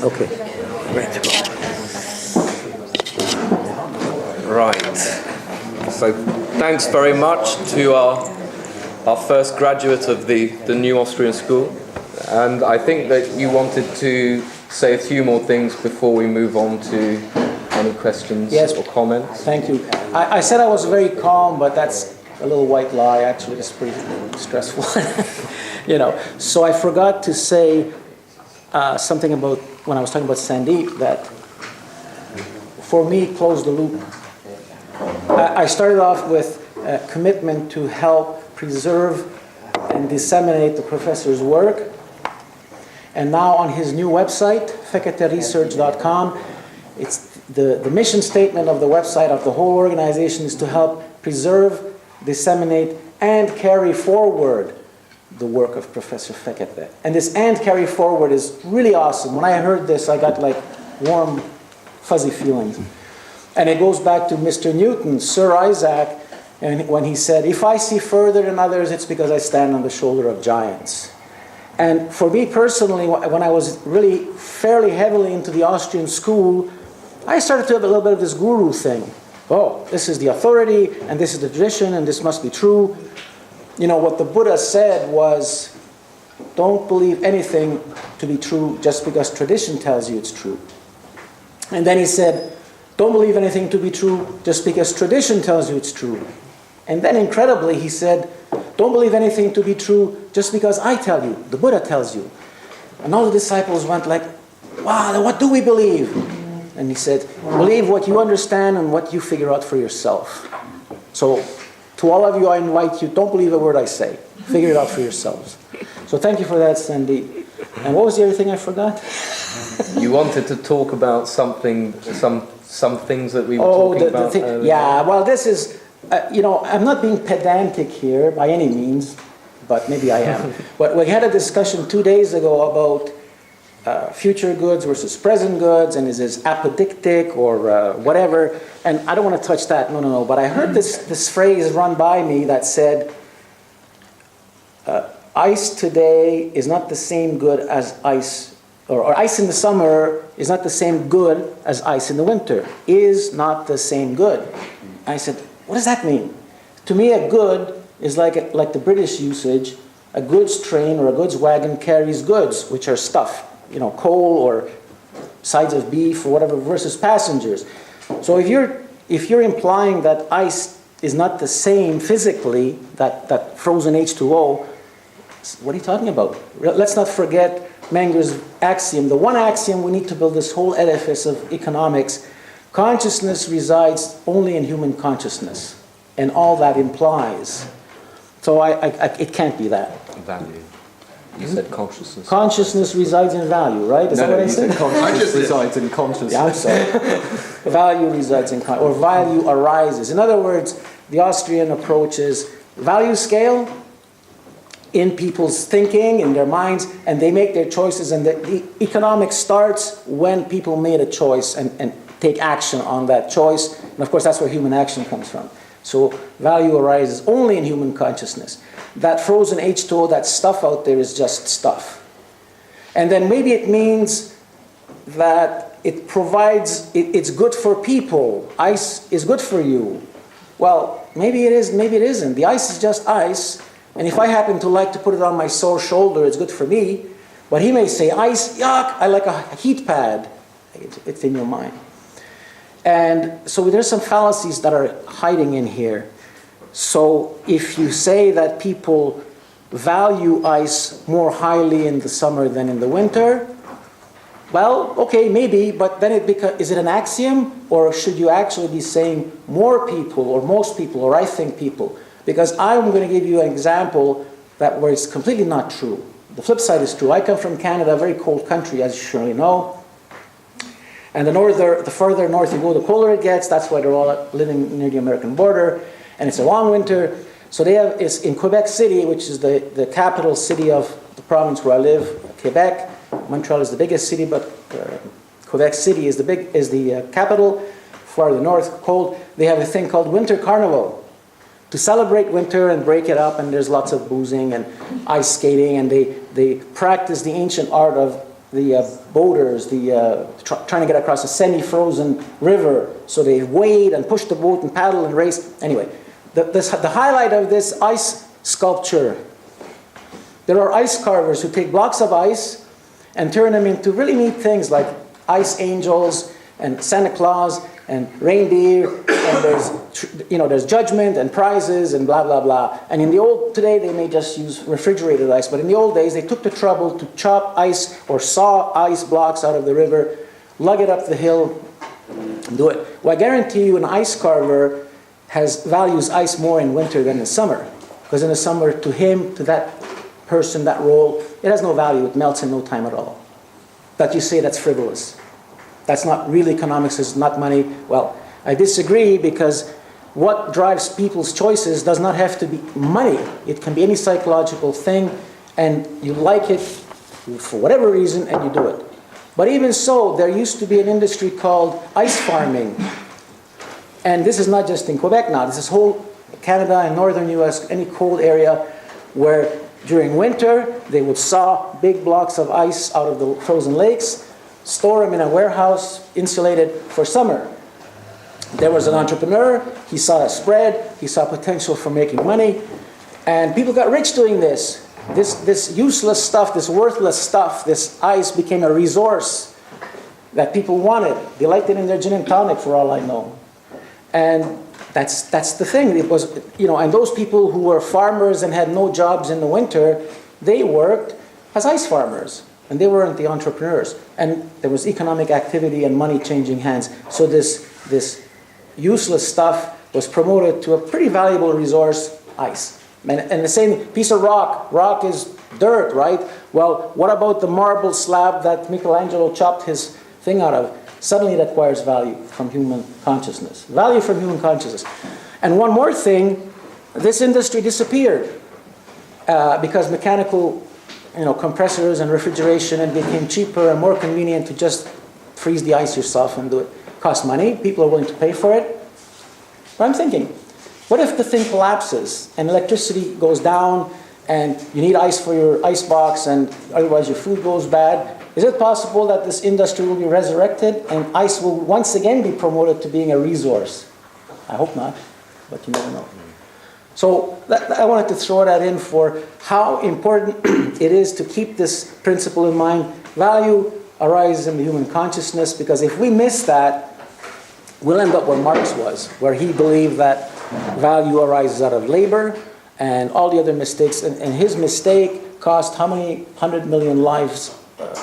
Okay, great. Right. So thanks very much to our first graduate of the new Austrian school. And I think that you wanted to say a few more things before we move on to any questions or comments. Thank you. I said I was very calm, but that's a little white lie. Actually, it's pretty stressful. So I forgot to say something about, when I was talking about Sandeep, that for me, close the loop. I started off with a commitment to help preserve and disseminate the professor's work. And now on his new website, feketeresearch.com, it's the mission statement of the website of the whole organization is to help preserve, disseminate, and carry forward the work of Professor Fekete. And this "and carry forward" is really awesome. When I heard this, I got like warm, fuzzy feelings. And it goes back to Mr. Newton, Sir Isaac, and when he said, "If I see further than others, it's because I stand on the shoulder of giants." And for me personally, when I was really fairly heavily into the Austrian school, I started to have a little bit of this guru thing. Oh, this is the authority, and this is the tradition, and this must be true. What the Buddha said was, don't believe anything to be true just because tradition tells you it's true. And then he said, don't believe anything to be true just because tradition tells you it's true. And then incredibly, he said, don't believe anything to be true just because I tell you, the Buddha tells you. And all the disciples went like, wow, then what do we believe? And he said, believe what you understand and what you figure out for yourself. So to all of you, I invite you, don't believe a word I say. Figure it out for yourselves. So thank you for that, Sandy. And what was the other thing I forgot? You wanted to talk about some things that we were talking about. Yeah, well, this is, I'm not being pedantic here by any means, but maybe I am. But we had a discussion 2 days ago about future goods versus present goods, and is this apodictic or whatever, and I don't want to touch that, no. But I heard this phrase run by me that said, ice today is not the same good as ice, or ice in the summer is not the same good as ice in the winter, is not the same good. I said, what does that mean? To me, a good is like the British usage, a goods train or a goods wagon carries goods, which are stuff, coal or sides of beef or whatever, versus passengers. So if you're implying that ice is not the same physically, that frozen H2O, what are you talking about? Let's not forget Menger's axiom, the one axiom we need to build this whole edifice of economics. Consciousness resides only in human consciousness, and all that implies. So it can't be that. Value. You said consciousness. Consciousness resides in value, right? Is that what I said? Consciousness resides in consciousness. Yeah, I'm sorry. Value resides in or value arises. In other words, the Austrian approach is value scale in people's thinking, in their minds, and they make their choices, and the economics starts when people made a choice and take action on that choice. And of course, that's where human action comes from. So value arises only in human consciousness. That frozen H2O, that stuff out there is just stuff. And then maybe it means that it provides, it's good for people. Ice is good for you. Well, maybe it is, maybe it isn't. The ice is just ice. And if I happen to like to put it on my sore shoulder, it's good for me. But he may say, ice, yuck, I like a heat pad. It's in your mind. And so there's some fallacies that are hiding in here. So if you say that people value ice more highly in the summer than in the winter, well, okay, maybe, but then is it an axiom? Or should you actually be saying more people, or most people, or I think people? Because I'm going to give you an example where it's completely not true. The flip side is true. I come from Canada, a very cold country, as you surely know. And the further north you go, the colder it gets. That's why they're all living near the American border. And it's a long winter. So it's in Quebec City, which is the capital city of the province where I live, Quebec. Montreal is the biggest city, but Quebec City is the capital. Farther north, cold. They have a thing called Winter Carnival to celebrate winter and break it up. And there's lots of boozing and ice skating, and they practice the ancient art of the boaters, trying to get across a semi-frozen river. So they wade and push the boat and paddle and race. Anyway, the highlight of this ice sculpture, there are ice carvers who take blocks of ice and turn them into really neat things like ice angels and Santa Claus and reindeer, and there's judgment and prizes and blah, blah, blah. And today they may just use refrigerated ice, but in the old days they took the trouble to chop ice or saw ice blocks out of the river, lug it up the hill, and do it. Well, I guarantee you an ice carver values ice more in winter than in summer. Because in the summer, to him, to that person, that role, it has no value. It melts in no time at all. But you say that's frivolous. That's not real economics, it's not money. Well, I disagree, because what drives people's choices does not have to be money. It can be any psychological thing, and you like it for whatever reason, and you do it. But even so, there used to be an industry called ice farming. And this is not just in Quebec now. This is whole Canada and northern US, any cold area, where during winter they would saw big blocks of ice out of the frozen lakes, store them in a warehouse, insulated for summer. There was an entrepreneur, he saw a spread, he saw potential for making money, and people got rich doing this. This useless stuff, this worthless stuff, this ice became a resource that people wanted. They liked it in their gin and tonic, for all I know. And that's the thing. It was, and those people who were farmers and had no jobs in the winter, they worked as ice farmers. And they weren't the entrepreneurs. And there was economic activity and money changing hands. So this useless stuff was promoted to a pretty valuable resource, ice. And the same piece of rock. Rock is dirt, right? Well, what about the marble slab that Michelangelo chopped his thing out of? Suddenly it acquires value from human consciousness. Value from human consciousness. And one more thing, this industry disappeared because mechanical compressors and refrigeration, and became cheaper and more convenient to just freeze the ice yourself and do it. Cost money, people are willing to pay for it. But I'm thinking, what if the thing collapses and electricity goes down and you need ice for your ice box and otherwise your food goes bad? Is it possible that this industry will be resurrected and ice will once again be promoted to being a resource? I hope not, but you never know. So I wanted to throw that in for how important it is to keep this principle in mind. Value arises in the human consciousness, because if we miss that, we'll end up where Marx was, where he believed that value arises out of labor and all the other mistakes. And his mistake cost how many 100 million lives,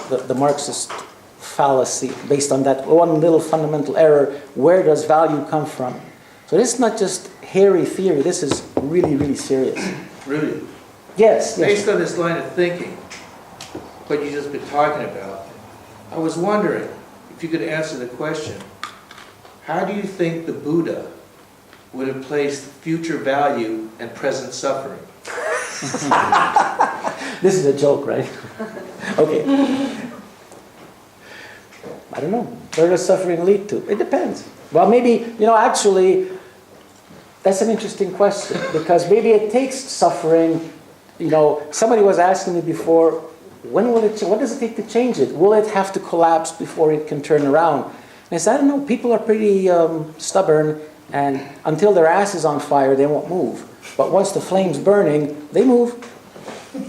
the Marxist fallacy, based on that one little fundamental error. Where does value come from? So this is not just hairy theory. This is really, really serious. Rudy, yes. Based on this line of thinking, what you just been talking about, I was wondering if you could answer the question, how do you think the Buddha would have placed future value and present suffering? This is a joke, right? Okay. I don't know. Where does suffering lead to? It depends. Well, maybe, actually, that's an interesting question, because maybe it takes suffering. Somebody was asking me before, what does it take to change it? Will it have to collapse before it can turn around? And I said, I don't know. People are pretty stubborn, and until their ass is on fire, they won't move. But once the flame's burning, they move.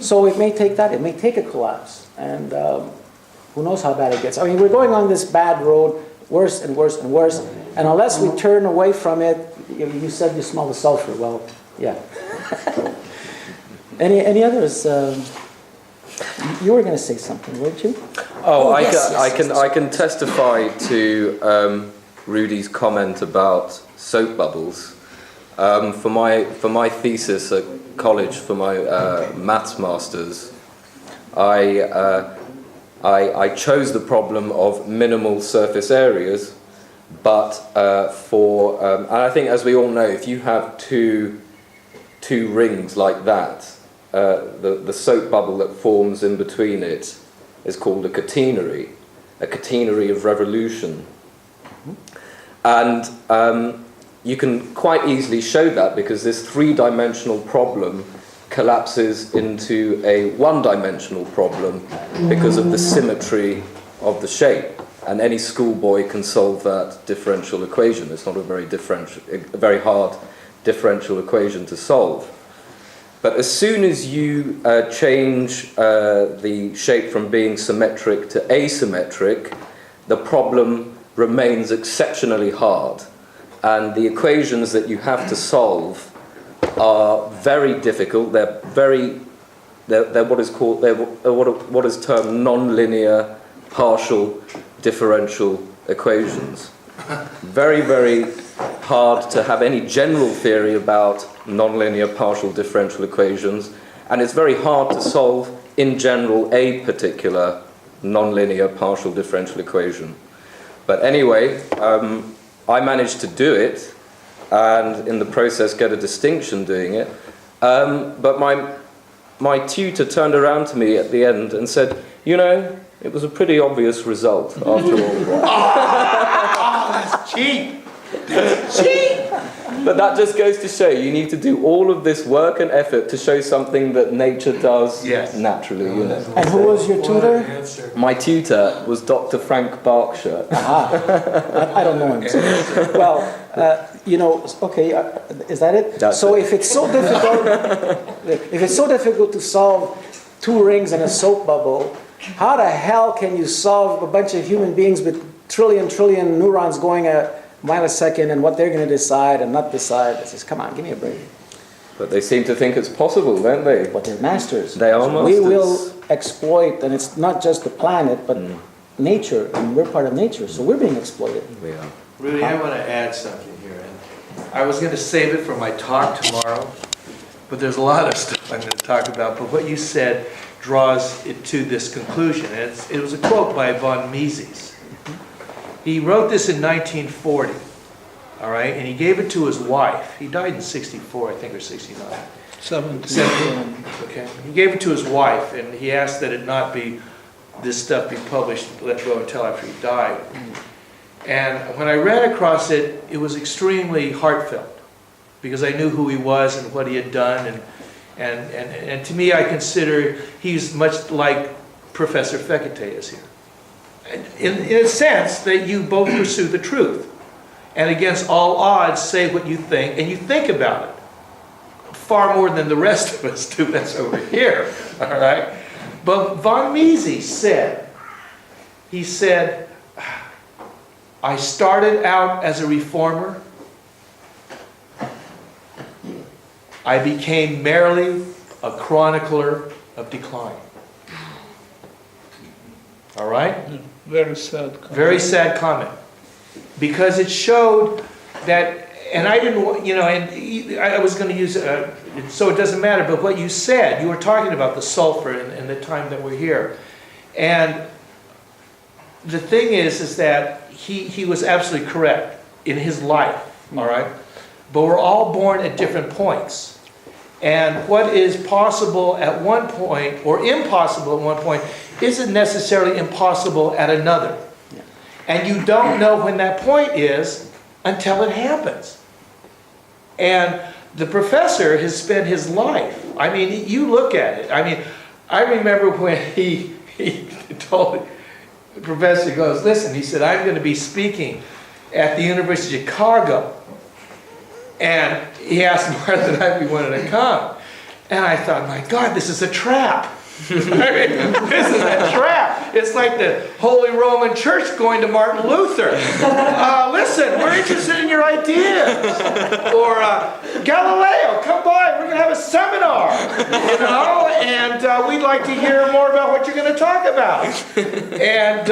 So it may take that. It may take a collapse. And who knows how bad it gets. I mean, we're going on this bad road, worse and worse and worse. And unless we turn away from it, you said you smell the sulfur. Well, yeah. Any others? You were going to say something, weren't you? I can testify to Rudy's comment about soap bubbles. For my thesis at college, for my maths masters, I chose the problem of minimal surface areas, but and I think, as we all know, if you have two two rings like that, the soap bubble that forms in between it is called a catenary of revolution. And you can quite easily show that, because this three-dimensional problem collapses into a one-dimensional problem because of the symmetry of the shape. And any schoolboy can solve that differential equation. It's not a very hard differential equation to solve. But as soon as you change the shape from being symmetric to asymmetric, the problem remains exceptionally hard. And the equations that you have to solve are very difficult. They're what is called, what is termed nonlinear partial differential equations. Very, very hard to have any general theory about nonlinear partial differential equations, and it's very hard to solve in general a particular nonlinear partial differential equation. But anyway, I managed to do it, and in the process get a distinction doing it. But my tutor turned around to me at the end and said, you know, it was a pretty obvious result after all that. That's cheap! That's cheap! But that just goes to show you need to do all of this work and effort to show something that nature does naturally, you know. And who was your tutor? My tutor was Dr. Frank Berkshire. I don't know him. So, well, you know, okay, is that it? That's so it. if it's so difficult to solve two rings and a soap bubble, how the hell can you solve a bunch of human beings with trillion neurons going a mile a second and what they're going to decide and not decide? It's just, come on, give me a break. But they seem to think it's possible, don't they? But they're masters. They are masters. We will exploit, and it's not just the planet, but nature, and we're part of nature, so we're being exploited. We are. Rudy, I want to add something here. And I was going to save it for my talk tomorrow, but there's a lot of stuff I'm going to talk about. But what you said draws it to this conclusion. And it was a quote by von Mises. He wrote this in 1940, all right, and he gave it to his wife. He died in 64, I think, or 69. 17. Okay. He gave it to his wife, and he asked that this stuff be published, let go until after he died. And when I ran across it, it was extremely heartfelt, because I knew who he was and what he had done, and to me, I consider he's much like Professor Fekete is here. In a sense that you both pursue the truth, and against all odds say what you think, and you think about it far more than the rest of us do that's over here, all right? But von Mises said, I started out as a reformer. I became merely a chronicler of decline. All right? Very sad comment. Very sad comment. Because it showed that, and I didn't, you know, and I was going to use, so it doesn't matter, but what you said, you were talking about the sulfur and the time that we're here. And the thing is that he was absolutely correct in his life, all right? But we're all born at different points. And what is possible at one point, or impossible at one point, isn't necessarily impossible at another. Yeah. And you don't know when that point is until it happens. And the professor has spent his life, I mean, you look at it. I mean, I remember when he told the professor, he goes, listen, he said, I'm going to be speaking at the University of Chicago. And he asked Martha and I if we wanted to come. And I thought, my God, this is a trap. I mean, this is a trap. It's like the Holy Roman Church going to Martin Luther. Listen, we're interested in your ideas. Or Galileo, come by. We're going to have a seminar. You know, and we'd like to hear more about what you're going to talk about. And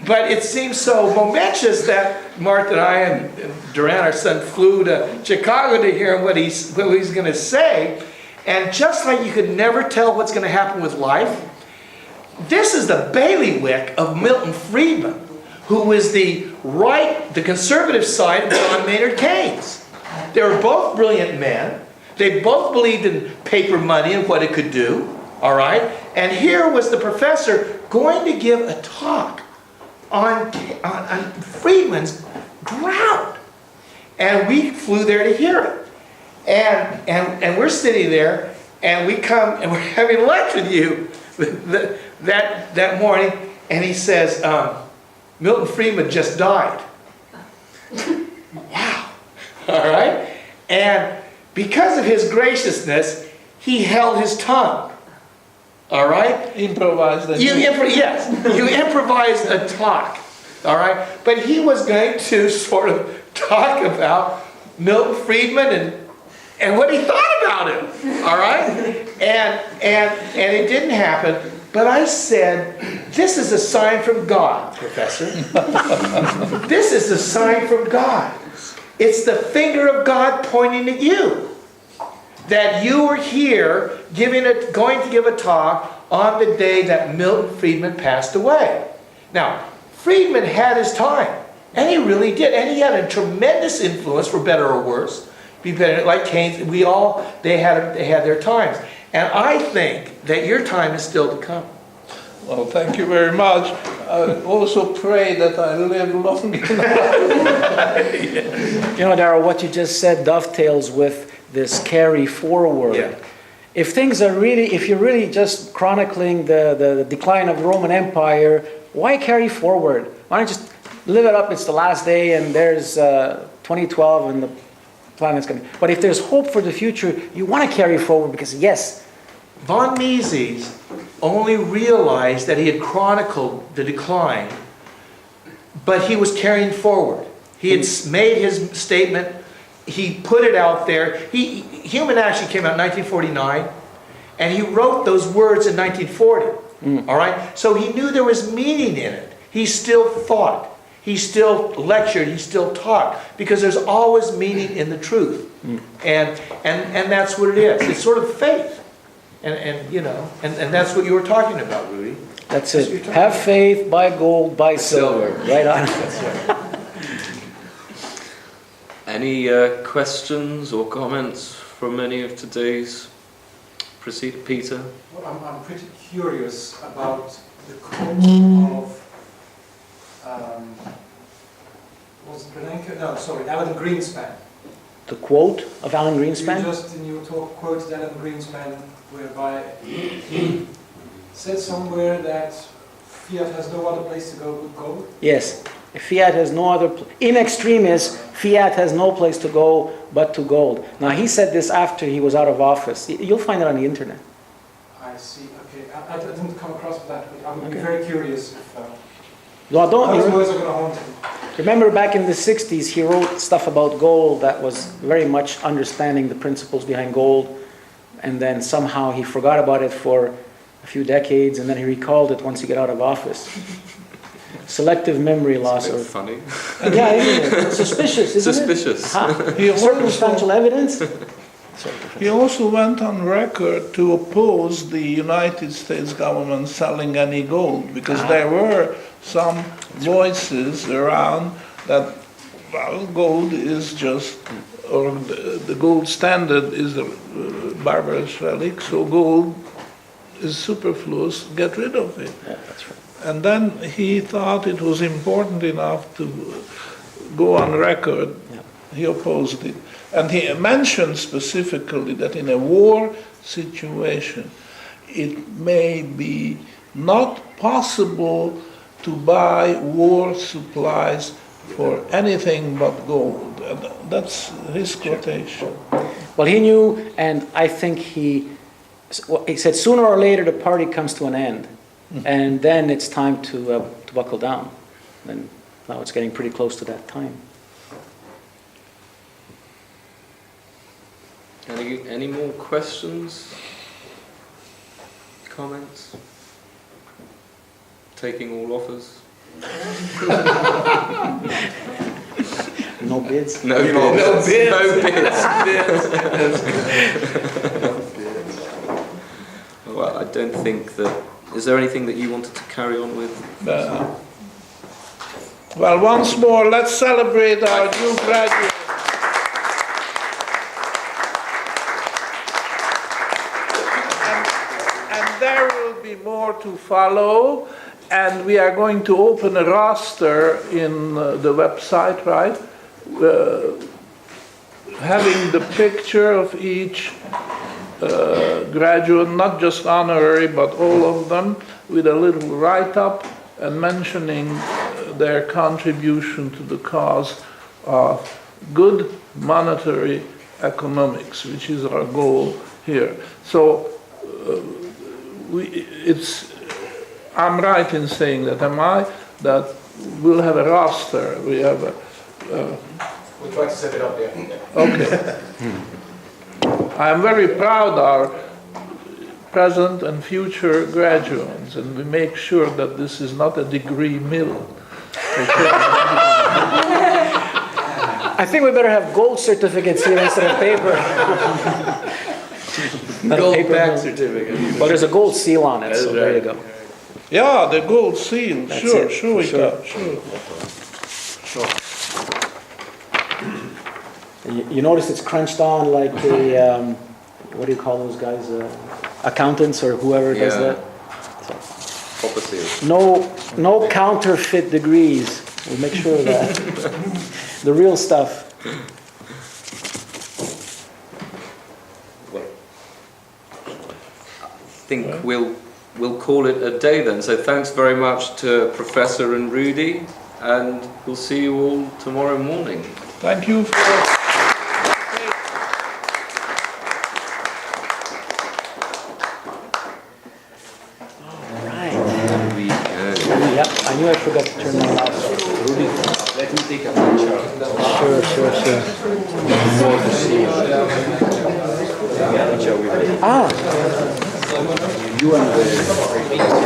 but it seems so momentous that Martha and I and Duran, our son, flew to Chicago to hear what he's going to say. And just like you could never tell what's going to happen with life, this is the bailiwick of Milton Friedman, who was the conservative side of John Maynard Keynes. They were both brilliant men. They both believed in paper money and what it could do, all right? And here was the professor going to give a talk on Friedman's ground. And we flew there to hear it. And we're sitting there, and we come, and we're having lunch with you that morning, and he says, Milton Friedman just died. Wow. All right? And because of his graciousness, he held his tongue. All right? Improvised. Yes, you improvised a talk. All right? But he was going to sort of talk about Milton Friedman and what he thought about him. All right? And it didn't happen. But I said, this is a sign from God, Professor. This is a sign from God. It's the finger of God pointing at you. That you were here going to give a talk on the day that Milton Friedman passed away. Now, Friedman had his time. And he really did. And he had a tremendous influence, for better or worse. Like Keynes, they had their times. And I think that your time is still to come. Well, thank you very much. I also pray that I live long enough. You know, Darrell, what you just said dovetails with this carry forward. Yeah. If you're really just chronicling the decline of the Roman Empire, why carry forward? Why not just live it up? It's the last day, and there's 2012, and the planet's going. But if there's hope for the future, you want to carry forward because yes. Von Mises only realized that he had chronicled the decline, but he was carrying forward. He had made his statement. He put it out there. Human Action came out in 1949, and he wrote those words in 1940. All right? So he knew there was meaning in it. He still thought. He still lectured. He still talked. Because there's always meaning in the truth. And that's what it is. It's sort of faith. And that's what you were talking about, Rudy. That's it. Have faith, buy gold, buy silver. Right on. That's right. Any questions or comments from any of today's proceedings? Peter? Well, I'm pretty curious about the quote of Alan Greenspan. The quote of Alan Greenspan? You just in your talk quoted Alan Greenspan, whereby he said somewhere that fiat has no other place to go but gold. Yes. Fiat has no other... In extremis, fiat has no place to go but to gold. Now, he said this after he was out of office. You'll find it on the internet. I see. Okay. I didn't come across that, but I'm very curious if... Well, those words are going to haunt him. Remember back in the 60s, he wrote stuff about gold that was very much understanding the principles behind gold. And then somehow he forgot about it for a few decades, and then he recalled it once he got out of office. Selective memory loss. It's a bit funny. Yeah, isn't it? Suspicious, isn't it? Suspicious. Circumstantial evidence? He also went on record to oppose the United States government selling any gold, because there were some voices around that, well, gold is just, or the gold standard is a barbarous relic, so gold is superfluous, get rid of it. Yeah, that's right. And then he thought it was important enough to go on record. Yeah. He opposed it. And he mentioned specifically that in a war situation, it may be not possible to buy war supplies for anything but gold. And that's his quotation. Well, he knew, and I think he said sooner or later the party comes to an end. And then it's time to buckle down. And now it's getting pretty close to that time. Any more questions? Comments? Taking all offers? No bids? No bids. No bids. No bids. That's good. Well, I don't think that... Is there anything that you wanted to carry on with? Well, once more, let's celebrate our new graduates. there will be more to follow, and we are going to open a roster in the website, right? Having the picture of each graduate, not just honorary, but all of them, with a little write-up and mentioning their contribution to the cause of good monetary economics, which is our goal here. So I'm right in saying that, am I? That we'll have a roster. We have a. We'll try to set it up there. Okay. I am very proud of our present and future graduates, and we make sure that this is not a degree mill. Okay. I think we better have gold certificates here instead of paper. Gold back certificate. Well, there's a gold seal on it, so there you go. Yeah, the gold seal. That's Sure, it, show for it sure. up. Sure. You notice it's crunched on like the, what do you call those guys? Accountants or whoever does Yeah. that. Proper seal. No counterfeit degrees. We'll make sure of that. The real stuff. Well, I think we'll call it a day then. So thanks very much to Professor and Rudy, and we'll see you all tomorrow morning. Thank you for. Yep, I knew I forgot to turn my lights off. Rudy, let me take a picture. Sure. Ah, You and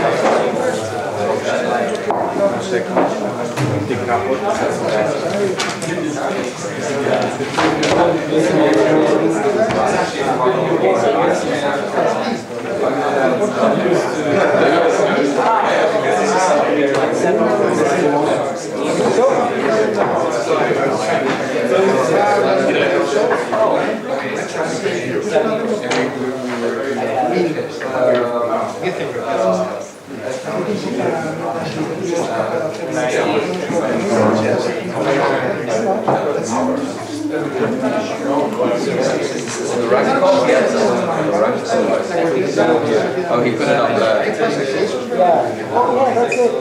Oh, he put it up there. yeah. Oh, yeah, that's it.